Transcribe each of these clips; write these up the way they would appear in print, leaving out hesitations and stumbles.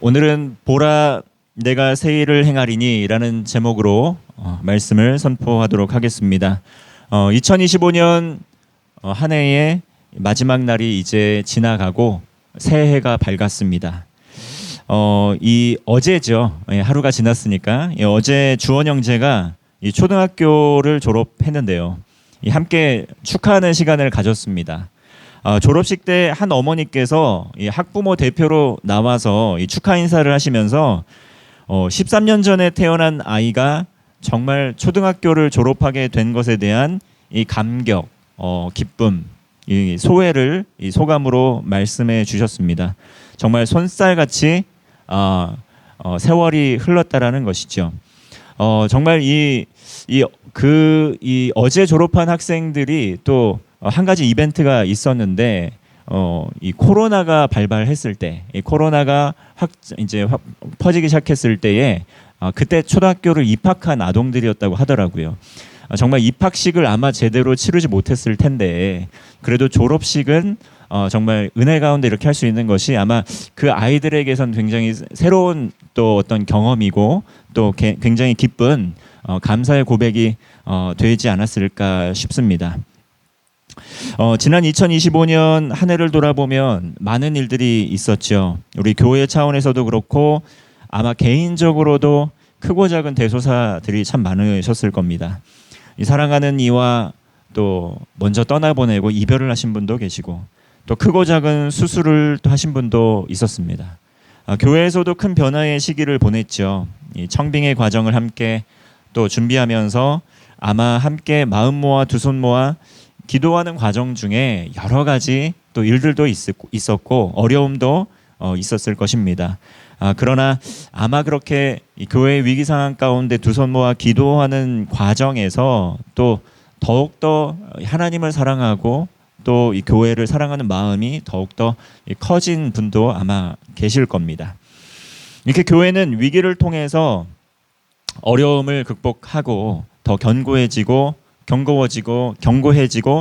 오늘은 보라 내가 새 일을 행하리니 라는 제목으로 말씀을 선포하도록 하겠습니다. 2025년 한 해의 마지막 날이 이제 지나가고 새해가 밝았습니다. 이 어제죠. 하루가 지났으니까 어제 주원 형제가 이 초등학교를 졸업했는데요. 함께 축하하는 시간을 가졌습니다. 졸업식 때 한 어머니께서 이 학부모 대표로 나와서 이 축하 인사를 하시면서 13년 전에 태어난 아이가 정말 초등학교를 졸업하게 된 것에 대한 이 감격, 기쁨, 이 소회를 이 소감으로 말씀해 주셨습니다. 정말 손살같이 세월이 흘렀다라는 것이죠. 정말 이 어제 졸업한 학생들이 또 한 가지 이벤트가 있었는데 이 코로나가 발발했을 때, 이 코로나가 이제 퍼지기 시작했을 때에 그때 초등학교를 입학한 아동들이었다고 하더라고요. 정말 입학식을 아마 제대로 치르지 못했을 텐데 그래도 졸업식은 정말 은혜 가운데 이렇게 할 수 있는 것이 아마 그 아이들에게선 굉장히 새로운 또 어떤 경험이고 또 굉장히 기쁜 감사의 고백이 되지 않았을까 싶습니다. 지난 2025년 한 해를 돌아보면 많은 일들이 있었죠. 우리 교회 차원에서도 그렇고 아마 개인적으로도 크고 작은 대소사들이 참 많으셨을 겁니다. 이 사랑하는 이와 또 먼저 떠나보내고 이별을 하신 분도 계시고 또 크고 작은 수술을 또 하신 분도 있었습니다. 교회에서도 큰 변화의 시기를 보냈죠. 이 청빙의 과정을 함께 또 준비하면서 아마 함께 마음 모아 두 손 모아 기도하는 과정 중에 여러 가지 또 일들도 있었고 어려움도 있었을 것입니다. 그러나 아마 그렇게 이 교회의 위기 상황 가운데 두 손 모아 기도하는 과정에서 또 더욱더 하나님을 사랑하고 또 이 교회를 사랑하는 마음이 더욱더 커진 분도 아마 계실 겁니다. 이렇게 교회는 위기를 통해서 어려움을 극복하고 더 견고해지고 견고해지고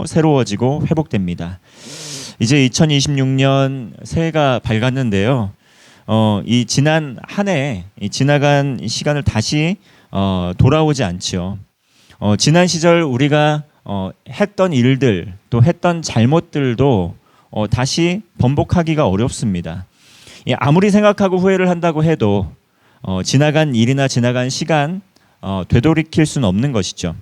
새로워지고 회복됩니다. 이제 2026년 새해가 밝았는데요. 이 지난 한 해, 지나간 시간을 다시 돌아오지 않죠. 지난 시절 우리가 했던 일들 또 했던 잘못들도 다시 번복하기가 어렵습니다. 아무리 생각하고 후회를 한다고 해도 지나간 일이나 지나간 시간 되돌이킬 수는 없는 것이죠.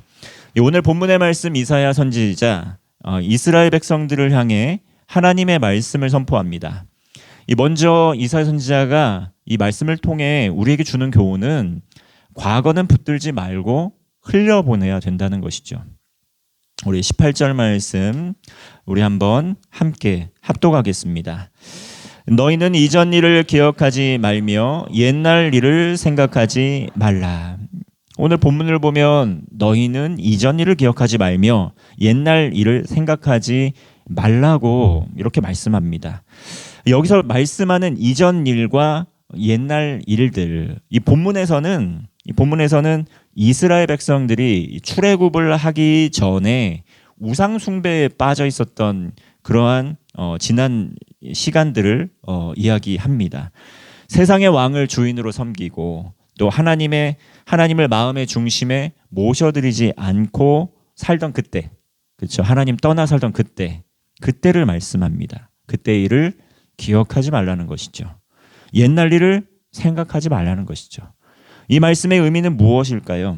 오늘 본문의 말씀 이사야 선지자 이스라엘 백성들을 향해 하나님의 말씀을 선포합니다. 먼저 이사야 선지자가 이 말씀을 통해 우리에게 주는 교훈은 과거는 붙들지 말고 흘려보내야 된다는 것이죠. 우리 18절 말씀 우리 한번 함께 합독하겠습니다. 너희는 이전 일을 기억하지 말며 옛날 일을 생각하지 말라. 오늘 본문을 보면 너희는 이전 일을 기억하지 말며 옛날 일을 생각하지 말라고 이렇게 말씀합니다. 여기서 말씀하는 이전 일과 옛날 일들, 이 본문에서는 이스라엘 백성들이 출애굽을 하기 전에 우상 숭배에 빠져 있었던 그러한 지난 시간들을 이야기합니다. 세상의 왕을 주인으로 섬기고 또 하나님을 마음의 중심에 모셔드리지 않고 살던 그때, 그렇죠? 하나님 떠나 살던 그때를 말씀합니다. 그때 일을 기억하지 말라는 것이죠. 옛날 일을 생각하지 말라는 것이죠. 이 말씀의 의미는 무엇일까요?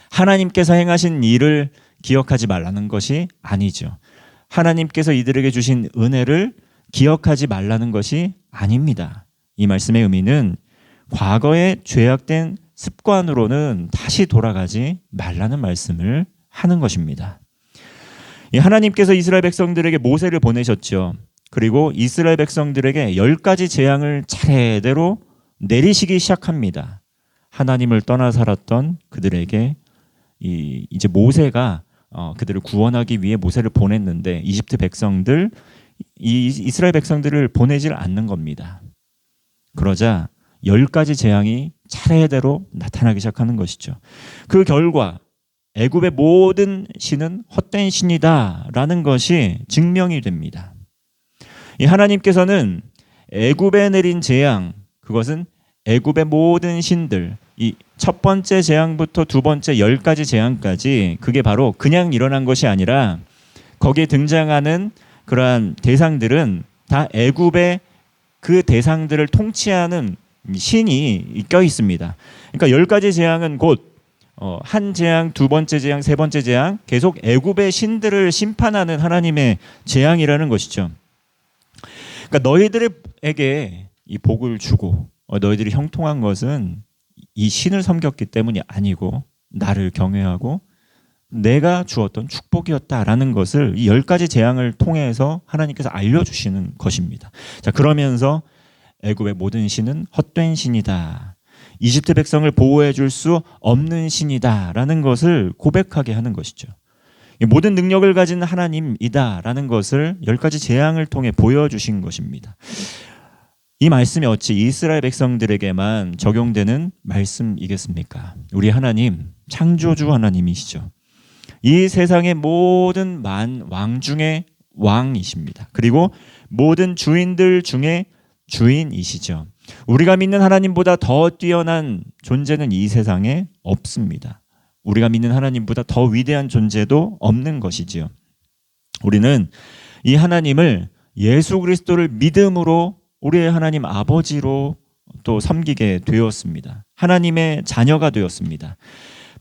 하나님께서 행하신 일을 기억하지 말라는 것이 아니죠. 하나님께서 이들에게 주신 은혜를 기억하지 말라는 것이 아닙니다. 이 말씀의 의미는 과거의 죄악된 습관으로는 다시 돌아가지 말라는 말씀을 하는 것입니다. 하나님께서 이스라엘 백성들에게 모세를 보내셨죠. 그리고 이스라엘 백성들에게 10가지 재앙을 차례대로 내리시기 시작합니다. 하나님을 떠나 살았던 그들에게 이제 모세가 그들을 구원하기 위해 모세를 보냈는데 이집트 백성들, 이스라엘 백성들을 보내질 않는 겁니다. 그러자 10가지 재앙이 차례대로 나타나기 시작하는 것이죠. 그 결과 애굽의 모든 신은 헛된 신이다라는 것이 증명이 됩니다. 이 하나님께서는 애굽에 내린 재앙, 그것은 애굽의 모든 신들, 이 첫 번째 재앙부터 두 번째 10가지 재앙까지 그게 바로 그냥 일어난 것이 아니라 거기에 등장하는 그러한 대상들은 다 애굽의 그 대상들을 통치하는 신이 껴 있습니다. 그러니까 10가지 재앙은 곧 한 재앙, 두 번째 재앙, 세 번째 재앙 계속 애굽의 신들을 심판하는 하나님의 재앙이라는 것이죠. 그러니까 너희들에게 이 복을 주고 너희들이 형통한 것은 이 신을 섬겼기 때문이 아니고 나를 경외하고 내가 주었던 축복이었다라는 것을 이 10가지 재앙을 통해서 하나님께서 알려주시는 것입니다. 자, 그러면서 애굽의 모든 신은 헛된 신이다. 이집트 백성을 보호해 줄 수 없는 신이다라는 것을 고백하게 하는 것이죠. 모든 능력을 가진 하나님이다라는 것을 10가지 재앙을 통해 보여주신 것입니다. 이 말씀이 어찌 이스라엘 백성들에게만 적용되는 말씀이겠습니까? 우리 하나님, 창조주 하나님이시죠. 이 세상의 모든 왕 중에 왕이십니다. 그리고 모든 주인들 중에 주인이시죠. 우리가 믿는 하나님보다 더 뛰어난 존재는 이 세상에 없습니다. 우리가 믿는 하나님보다 더 위대한 존재도 없는 것이지요. 우리는 이 하나님을 예수 그리스도를 믿음으로 우리의 하나님 아버지로 또 섬기게 되었습니다. 하나님의 자녀가 되었습니다.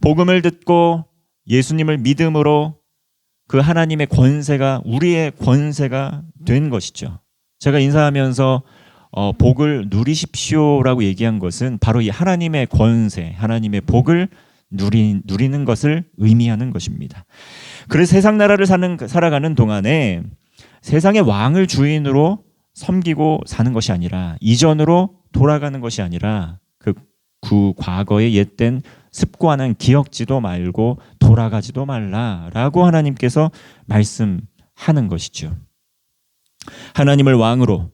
복음을 듣고 예수님을 믿음으로 그 하나님의 권세가 우리의 권세가 된 것이죠. 제가 인사하면서 복을 누리십시오라고 얘기한 것은 바로 이 하나님의 권세, 하나님의 복을 누리는 것을 의미하는 것입니다. 그래서 세상 나라를 살아가는 동안에 세상의 왕을 주인으로 섬기고 사는 것이 아니라 이전으로 돌아가는 것이 아니라 그 과거의 옛된 습관은 기억지도 말고 돌아가지도 말라라고 하나님께서 말씀하는 것이죠. 하나님을 왕으로,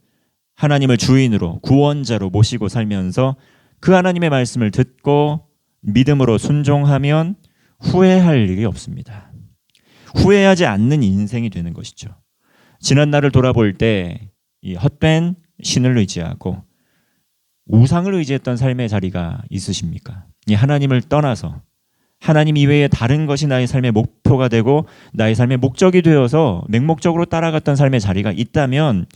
하나님을 주인으로, 구원자로 모시고 살면서 그 하나님의 말씀을 듣고 믿음으로 순종하면 후회할 일이 없습니다. 후회하지 않는 인생이 되는 것이죠. 지난 날을 돌아볼 때 이 헛된 신을 의지하고 우상을 의지했던 삶의 자리가 있으십니까? 이 하나님을 떠나서 하나님 이외에 다른 것이 나의 삶의 목표가 되고 나의 삶의 목적이 되어서 맹목적으로 따라갔던 삶의 자리가 있다면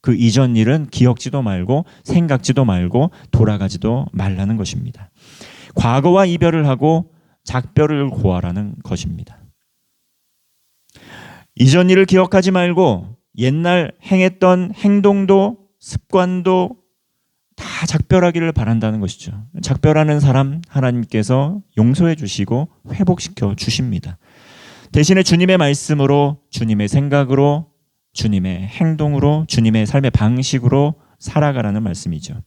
그 이전 일은 기억지도 말고 생각지도 말고 돌아가지도 말라는 것입니다. 과거와 이별을 하고 작별을 고하라는 것입니다. 이전 일을 기억하지 말고 옛날 행했던 행동도 습관도 다 작별하기를 바란다는 것이죠. 작별하는 사람 하나님께서 용서해 주시고 회복시켜 주십니다. 대신에 주님의 말씀으로, 주님의 생각으로, 주님의 행동으로, 주님의 삶의 방식으로 살아가라는 말씀이죠.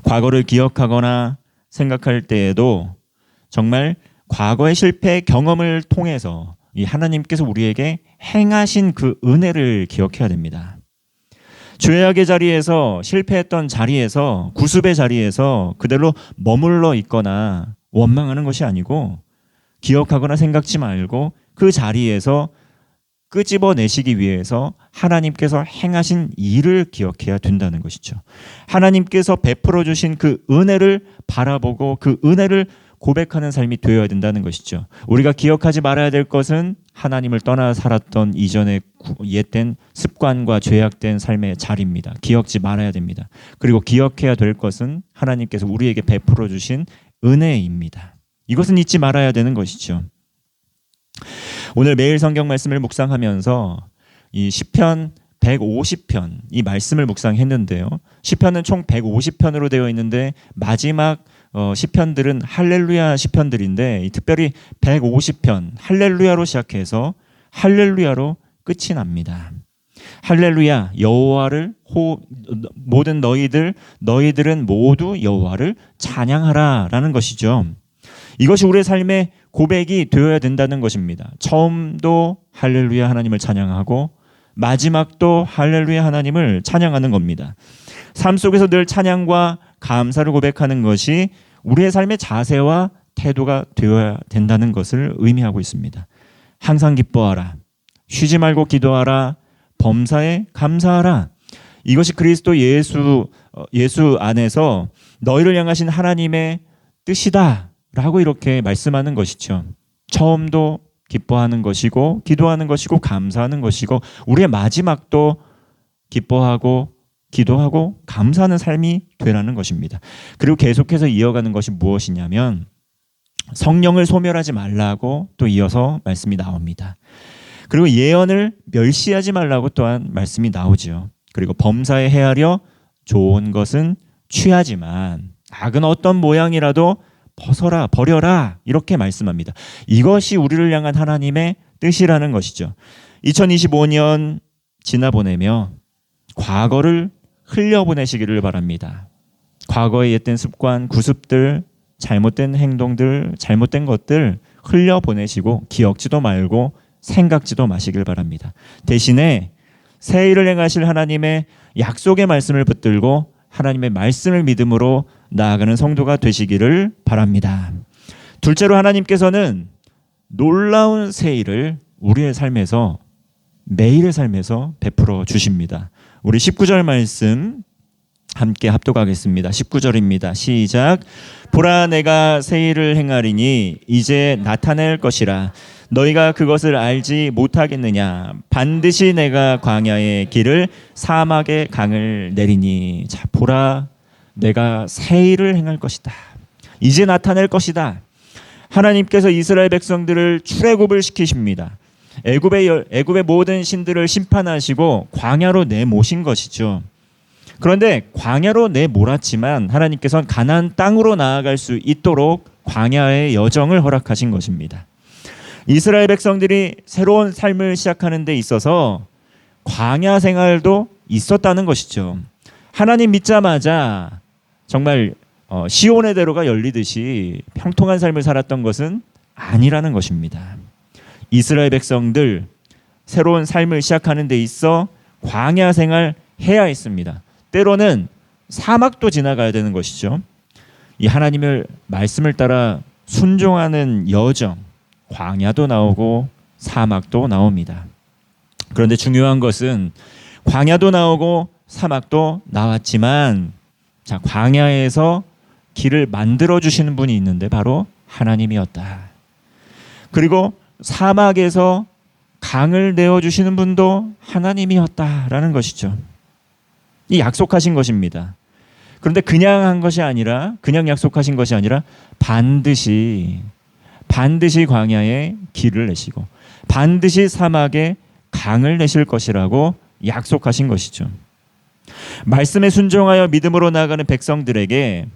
과거를 기억하거나 생각할 때에도 정말 과거의 실패 경험을 통해서 이 하나님께서 우리에게 행하신 그 은혜를 기억해야 됩니다. 죄악의 자리에서, 실패했던 자리에서, 구습의 자리에서 그대로 머물러 있거나 원망하는 것이 아니고 기억하거나 생각지 말고 그 자리에서 끄집어내시기 위해서 하나님께서 행하신 일을 기억해야 된다는 것이죠. 하나님께서 베풀어 주신 그 은혜를 바라보고 그 은혜를 고백하는 삶이 되어야 된다는 것이죠. 우리가 기억하지 말아야 될 것은 하나님을 떠나 살았던 이전의 옛된 습관과 죄악된 삶의 자리입니다. 기억지 말아야 됩니다. 그리고 기억해야 될 것은 하나님께서 우리에게 베풀어 주신 은혜입니다. 이것은 잊지 말아야 되는 것이죠. 오늘 매일 성경 말씀을 묵상하면서 이 시편 150편 이 말씀을 묵상했는데요. 시편은 총 150편으로 되어 있는데 마지막 시편들은 할렐루야 시편들인데 특별히 150편 할렐루야로 시작해서 할렐루야로 끝이 납니다. 할렐루야 여호와를 모든 너희들은 모두 여호와를 찬양하라라는 것이죠. 이것이 우리의 삶의 고백이 되어야 된다는 것입니다. 처음도 할렐루야 하나님을 찬양하고 마지막도 할렐루야 하나님을 찬양하는 겁니다. 삶 속에서 늘 찬양과 감사를 고백하는 것이 우리의 삶의 자세와 태도가 되어야 된다는 것을 의미하고 있습니다. 항상 기뻐하라. 쉬지 말고 기도하라. 범사에 감사하라. 이것이 그리스도 예수 안에서 너희를 향하신 하나님의 뜻이다라고 이렇게 말씀하는 것이죠. 처음도 기뻐하는 것이고 기도하는 것이고 감사하는 것이고 우리의 마지막도 기뻐하고 기도하고 감사하는 삶이 되라는 것입니다. 그리고 계속해서 이어가는 것이 무엇이냐면 성령을 소멸하지 말라고 또 이어서 말씀이 나옵니다. 그리고 예언을 멸시하지 말라고 또한 말씀이 나오죠. 그리고 범사에 헤아려 좋은 것은 취하지만 악은 어떤 모양이라도 버려라 이렇게 말씀합니다. 이것이 우리를 향한 하나님의 뜻이라는 것이죠. 2025년 지나보내며 과거를 흘려보내시기를 바랍니다. 과거의 옛된 습관, 구습들, 잘못된 행동들, 잘못된 것들 흘려보내시고 기억지도 말고 생각지도 마시길 바랍니다. 대신에 새 일을 행하실 하나님의 약속의 말씀을 붙들고 하나님의 말씀을 믿음으로 나아가는 성도가 되시기를 바랍니다. 둘째로 하나님께서는 놀라운 새 일을 우리의 삶에서 매일의 삶에서 베풀어 주십니다. 우리 19절 말씀 함께 합독하겠습니다. 19절입니다. 시작. 보라 내가 새 일을 행하리니 이제 나타낼 것이라 너희가 그것을 알지 못하겠느냐. 반드시 내가 광야의 길을 사막의 강을 내리니. 자, 보라 내가 새 일을 행할 것이다. 이제 나타낼 것이다. 하나님께서 이스라엘 백성들을 출애굽을 시키십니다. 애굽의 모든 신들을 심판하시고 광야로 내모신 것이죠. 그런데 광야로 내몰았지만 하나님께서는 가나안 땅으로 나아갈 수 있도록 광야의 여정을 허락하신 것입니다. 이스라엘 백성들이 새로운 삶을 시작하는 데 있어서 광야 생활도 있었다는 것이죠. 하나님 믿자마자 정말 시온의 대로가 열리듯이 평통한 삶을 살았던 것은 아니라는 것입니다. 이스라엘 백성들 새로운 삶을 시작하는 데 있어 광야 생활 해야 했습니다. 때로는 사막도 지나가야 되는 것이죠. 이 하나님의 말씀을 따라 순종하는 여정, 광야도 나오고 사막도 나옵니다. 그런데 중요한 것은 광야도 나오고 사막도 나왔지만 자, 광야에서 길을 만들어 주시는 분이 있는데 바로 하나님이었다. 그리고 사막에서 강을 내어 주시는 분도 하나님이었다라는 것이죠. 이 약속하신 것입니다. 그런데 그냥 한 것이 아니라 그냥 약속하신 것이 아니라 반드시 광야에 길을 내시고 반드시 사막에 강을 내실 것이라고 약속하신 것이죠. 말씀에 순종하여 믿음으로 나아가는 백성들에게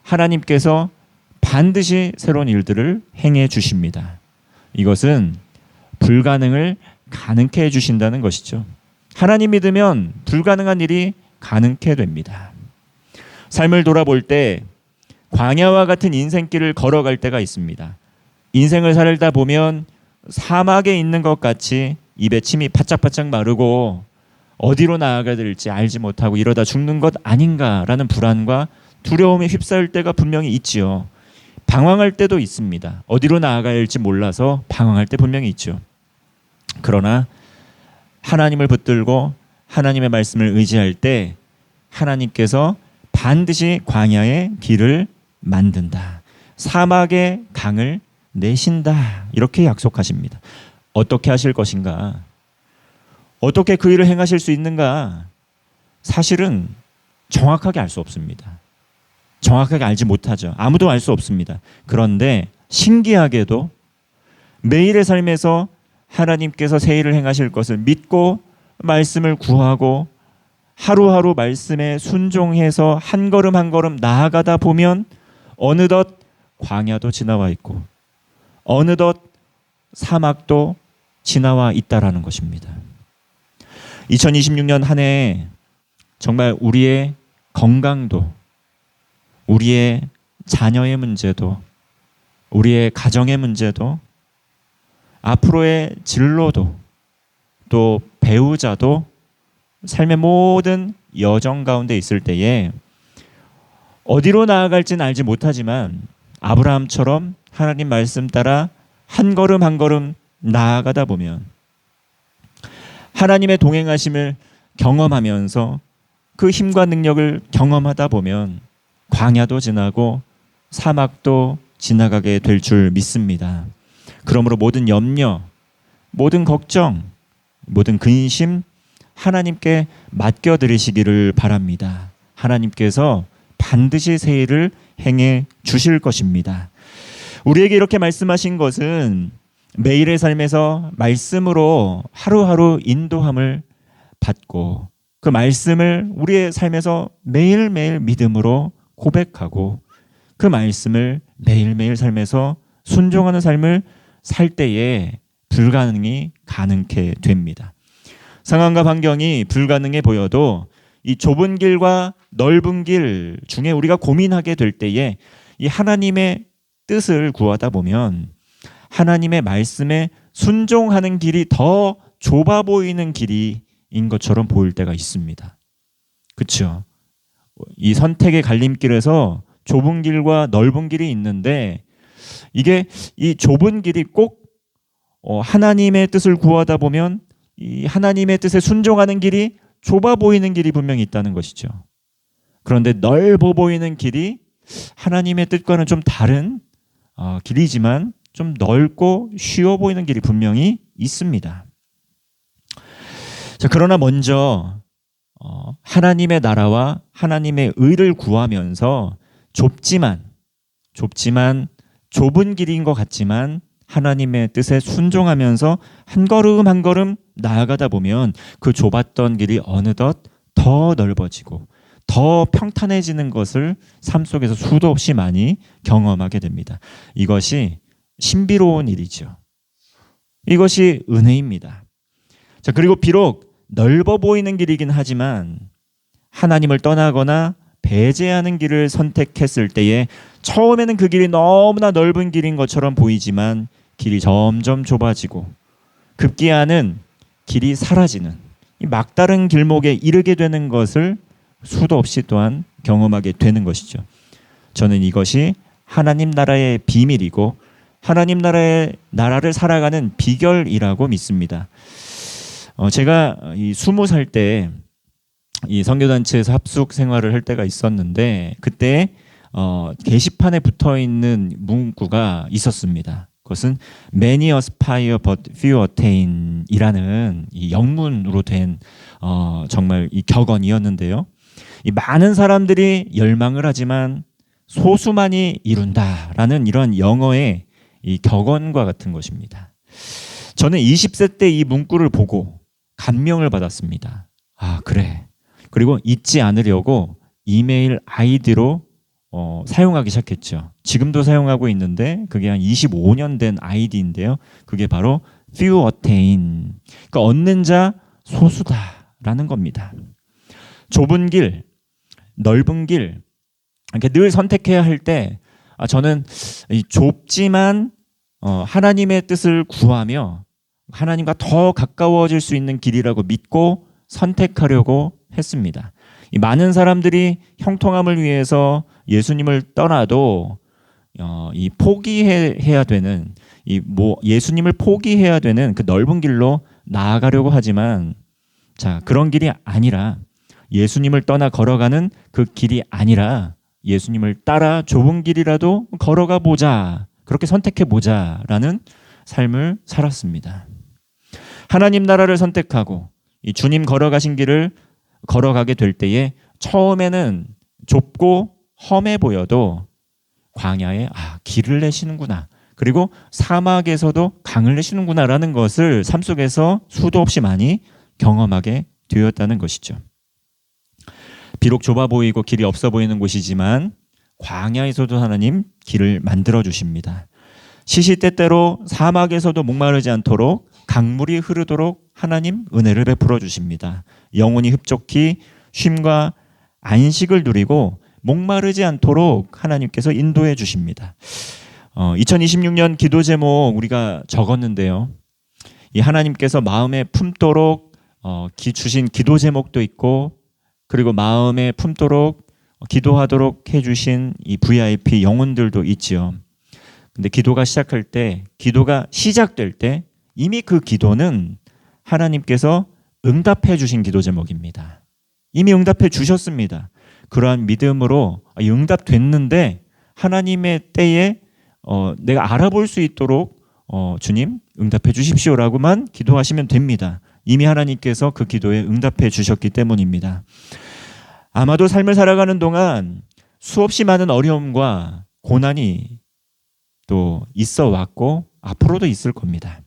하나님께서 반드시 새로운 일들을 행해 주십니다. 이것은 불가능을 가능케 해 주신다는 것이죠. 하나님 믿으면 불가능한 일이 가능케 됩니다. 삶을 돌아볼 때 광야와 같은 인생길을 걸어갈 때가 있습니다. 인생을 살다 보면 사막에 있는 것 같이 입에 침이 바짝바짝 마르고 어디로 나아가야 될지 알지 못하고 이러다 죽는 것 아닌가라는 불안과 두려움에 휩싸일 때가 분명히 있지요. 방황할 때도 있습니다. 어디로 나아가야 할지 몰라서 방황할 때 분명히 있죠. 그러나 하나님을 붙들고 하나님의 말씀을 의지할 때 하나님께서 반드시 광야의 길을 만든다. 사막의 강을 내신다. 이렇게 약속하십니다. 어떻게 하실 것인가? 어떻게 그 일을 행하실 수 있는가? 사실은 정확하게 알 수 없습니다. 정확하게 알지 못하죠. 아무도 알 수 없습니다. 그런데 신기하게도 매일의 삶에서 하나님께서 새 일을 행하실 것을 믿고 말씀을 구하고 하루하루 말씀에 순종해서 한 걸음 한 걸음 나아가다 보면 어느덧 광야도 지나와 있고 어느덧 사막도 지나와 있다라는 것입니다. 2026년 한 해 정말 우리의 건강도 우리의 자녀의 문제도 우리의 가정의 문제도 앞으로의 진로도 또 배우자도 삶의 모든 여정 가운데 있을 때에 어디로 나아갈지는 알지 못하지만 아브라함처럼 하나님 말씀 따라 한 걸음 한 걸음 나아가다 보면 하나님의 동행하심을 경험하면서 그 힘과 능력을 경험하다 보면 광야도 지나고 사막도 지나가게 될 줄 믿습니다. 그러므로 모든 염려, 모든 걱정, 모든 근심 하나님께 맡겨드리시기를 바랍니다. 하나님께서 반드시 새 일을 행해 주실 것입니다. 우리에게 이렇게 말씀하신 것은 매일의 삶에서 말씀으로 하루하루 인도함을 받고 그 말씀을 우리의 삶에서 매일매일 믿음으로 고백하고 그 말씀을 매일매일 삶에서 순종하는 삶을 살 때에 불가능이 가능케 됩니다. 상황과 환경이 불가능해 보여도 이 좁은 길과 넓은 길 중에 우리가 고민하게 될 때에 이 하나님의 뜻을 구하다 보면 하나님의 말씀에 순종하는 길이 더 좁아 보이는 길인 것처럼 보일 때가 있습니다. 그렇죠? 이 선택의 갈림길에서 좁은 길과 넓은 길이 있는데 이게 이 좁은 길이 꼭 하나님의 뜻을 구하다 보면 이 하나님의 뜻에 순종하는 길이 좁아 보이는 길이 분명히 있다는 것이죠. 그런데 넓어 보이는 길이 하나님의 뜻과는 좀 다른 길이지만 좀 넓고 쉬워 보이는 길이 분명히 있습니다. 자, 그러나 먼저 하나님의 나라와 하나님의 의를 구하면서 좁지만 좁은 길인 것 같지만 하나님의 뜻에 순종하면서 한 걸음 한 걸음 나아가다 보면 그 좁았던 길이 어느덧 더 넓어지고 더 평탄해지는 것을 삶 속에서 수도 없이 많이 경험하게 됩니다. 이것이 신비로운 일이죠. 이것이 은혜입니다. 자, 그리고 비록 넓어 보이는 길이긴 하지만 하나님을 떠나거나 배제하는 길을 선택했을 때에 처음에는 그 길이 너무나 넓은 길인 것처럼 보이지만 길이 점점 좁아지고 급기야는 길이 사라지는 이 막다른 길목에 이르게 되는 것을 수도 없이 또한 경험하게 되는 것이죠. 저는 이것이 하나님 나라의 비밀이고 하나님 나라를 살아가는 비결이라고 믿습니다. 제가 이 20살 때 이 선교단체에서 합숙 생활을 할 때가 있었는데 그때 게시판에 붙어 있는 문구가 있었습니다. 그것은 Many aspire but few attain 이라는 이 영문으로 된 정말 이 격언이었는데요. 이 많은 사람들이 열망을 하지만 소수만이 이룬다라는 이런 영어의 이 격언과 같은 것입니다. 저는 20세 때 이 문구를 보고 감명을 받았습니다. 아, 그래. 그리고 잊지 않으려고 이메일 아이디로 사용하기 시작했죠. 지금도 사용하고 있는데 그게 한 25년 된 아이디인데요. 그게 바로 few attain. 그러니까 얻는 자 소수다라는 겁니다. 좁은 길, 넓은 길, 이렇게 늘 선택해야 할 때 저는 이 좁지만 하나님의 뜻을 구하며 하나님과 더 가까워질 수 있는 길이라고 믿고 선택하려고 했습니다. 이 많은 사람들이 형통함을 위해서 예수님을 떠나도 이 포기해야 되는 예수님을 포기해야 되는 그 넓은 길로 나아가려고 하지만 자, 그런 길이 아니라 예수님을 떠나 걸어가는 그 길이 아니라 예수님을 따라 좁은 길이라도 걸어가 보자. 그렇게 선택해 보자라는 삶을 살았습니다. 하나님 나라를 선택하고 이 주님 걸어가신 길을 걸어가게 될 때에 처음에는 좁고 험해 보여도 광야에 길을 내시는구나. 그리고 사막에서도 강을 내시는구나라는 것을 삶 속에서 수도 없이 많이 경험하게 되었다는 것이죠. 비록 좁아 보이고 길이 없어 보이는 곳이지만 광야에서도 하나님 길을 만들어 주십니다. 시시때때로 사막에서도 목마르지 않도록 강물이 흐르도록 하나님 은혜를 베풀어 주십니다. 영혼이 흡족히 쉼과 안식을 누리고 목마르지 않도록 하나님께서 인도해 주십니다. 2026년 기도 제목 우리가 적었는데요. 이 하나님께서 마음에 품도록 주신 기도 제목도 있고 그리고 마음에 품도록 기도하도록 해주신 이 VIP 영혼들도 있지요. 근데 기도가 시작될 때 이미 그 기도는 하나님께서 응답해 주신 기도 제목입니다. 이미 응답해 주셨습니다. 그러한 믿음으로 응답됐는데 하나님의 때에 내가 알아볼 수 있도록 주님 응답해 주십시오라고만 기도하시면 됩니다. 이미 하나님께서 그 기도에 응답해 주셨기 때문입니다. 아마도 삶을 살아가는 동안 수없이 많은 어려움과 고난이 또 있어 왔고 앞으로도 있을 겁니다.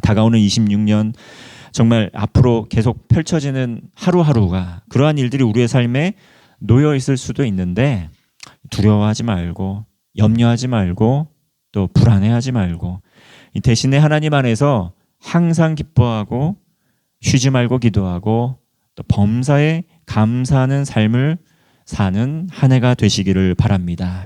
다가오는 26년 정말 앞으로 계속 펼쳐지는 하루하루가 그러한 일들이 우리의 삶에 놓여 있을 수도 있는데 두려워하지 말고 염려하지 말고 또 불안해하지 말고 대신에 하나님 안에서 항상 기뻐하고 쉬지 말고 기도하고 또 범사에 감사하는 삶을 사는 한 해가 되시기를 바랍니다.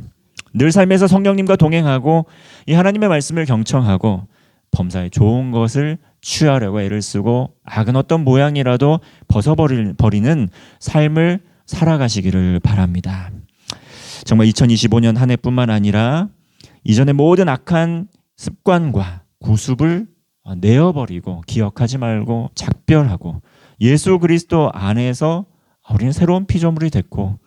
늘 삶에서 성령님과 동행하고 이 하나님의 말씀을 경청하고 범사에 좋은 것을 취하려고 애를 쓰고 악은 어떤 모양이라도 벗어버리는 삶을 살아가시기를 바랍니다. 정말 2025년 한 해뿐만 아니라 이전의 모든 악한 습관과 구습을 내어버리고 기억하지 말고 작별하고 예수 그리스도 안에서 우리는 새로운 피조물이 됐고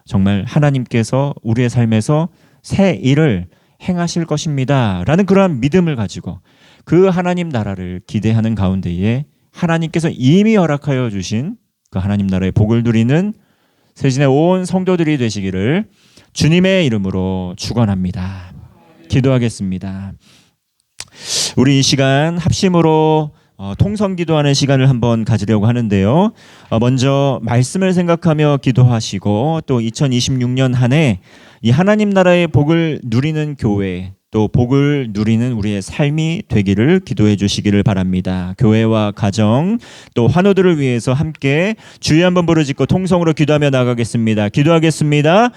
정말 하나님께서 우리의 삶에서 새 일을 행하실 것입니다 라는 그러한 믿음을 가지고 그 하나님 나라를 기대하는 가운데에 하나님께서 이미 허락하여 주신 그 하나님 나라의 복을 누리는 세진의 온 성도들이 되시기를 주님의 이름으로 축원합니다. 기도하겠습니다. 우리 이 시간 합심으로 통성 기도하는 시간을 한번 가지려고 하는데요. 먼저 말씀을 생각하며 기도하시고 또 2026년 한 해 이 하나님 나라의 복을 누리는 교회 또 복을 누리는 우리의 삶이 되기를 기도해 주시기를 바랍니다. 교회와 가정 또 환우들을 위해서 함께 주여 한번 부르짖고 통성으로 기도하며 나가겠습니다. 기도하겠습니다.